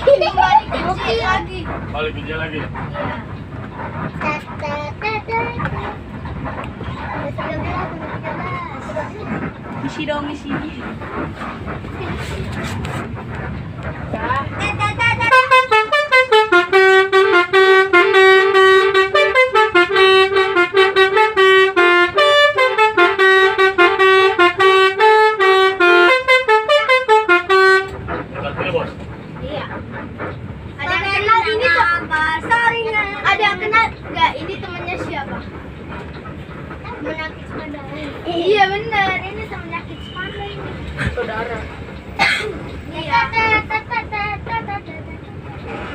Balik lagi. Balik kerja lagi. Misi dong misi. Dekat sini, Bos. Iya. Ada yang kenal ini tuh. Ada yang kenal nggak? Ini temannya siapa? Penyakit sepandai. Iya benar. Ini penyakit sepandai. Saudara. Iya.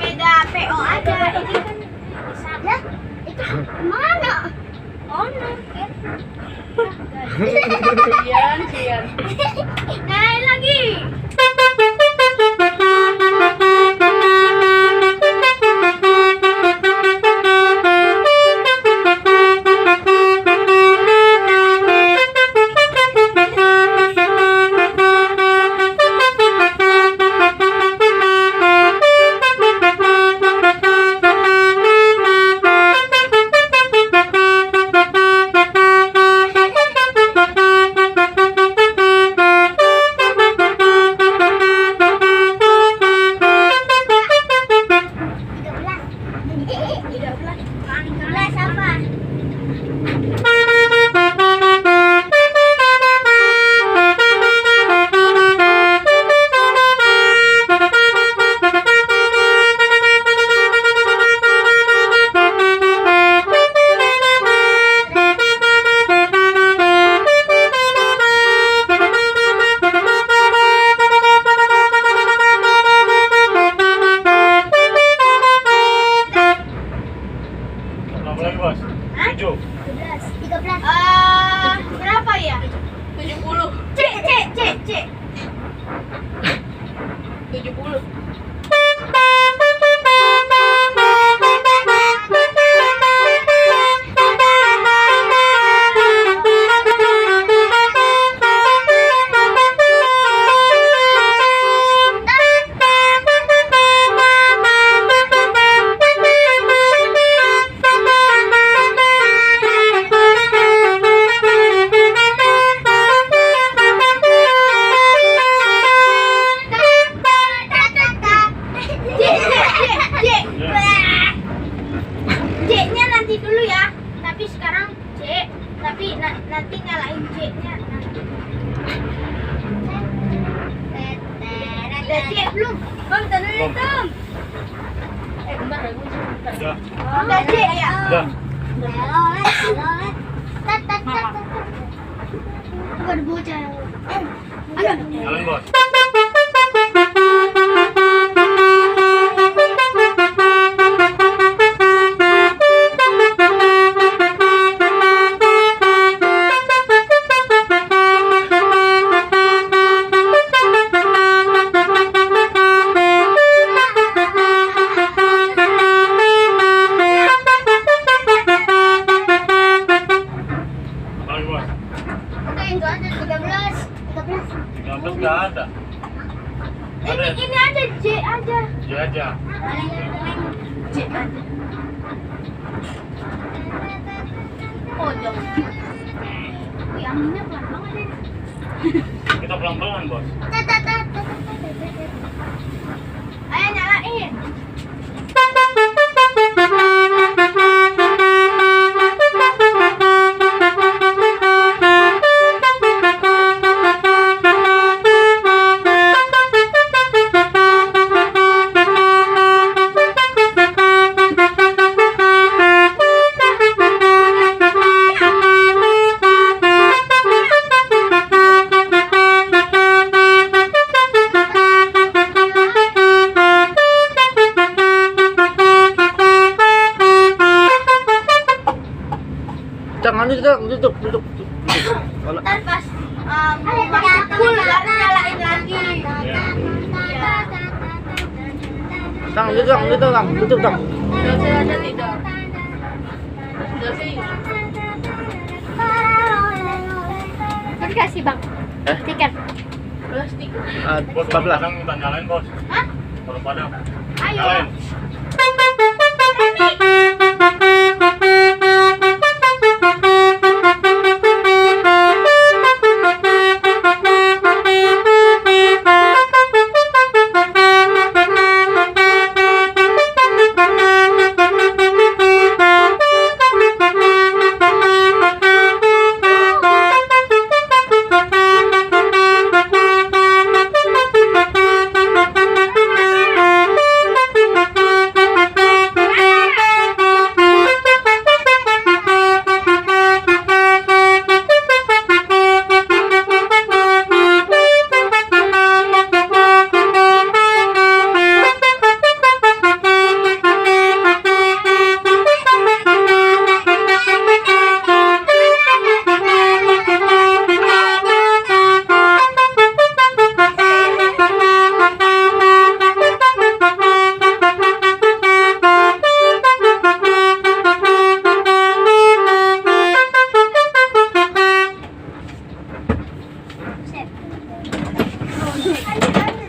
Beda PO aja. Ini kan bisa. Itu mana? Oh no. Cian. Naik lagi. Berapa lagi, Bos? 7. 13. Berapa ya? 70. C. 70. C-nya nanti dulu ya. Tapi sekarang C. Tapi nanti nyalain C-nya. Udah C belum? Bang, tadi Belum. hitam. Bentar ya, gue Udah. udah C ya? Udah. Ada bocah. Jalan, Bos. Balik, Bos. Udah itu ada 13. 13 nggak ada. Ada. Ini ada C aja. Dia aja. C aja. Oh, jauh. Wih, anginnya pelan banget ya. Kita pelan-pelan, Bos. Ayo nyalain. Jangan duduk. Kalau Ntar pas masuk full baru nyalain lagi. Iya. duduk dong. Sudah ada tidak? Sudah sih. Kasih bang. Tiket. Plastik. Bos, 14. kadang minta nyalain, Bos. Hah? Baru padang. Ayo. Nyalain.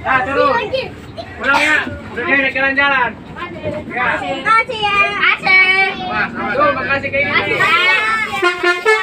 Ah, turun. Pulang ya. Udah deh, jalan-jalan. Ya. Makasih ya. Asik. Wah, tuh makasih kayak gini. Asik.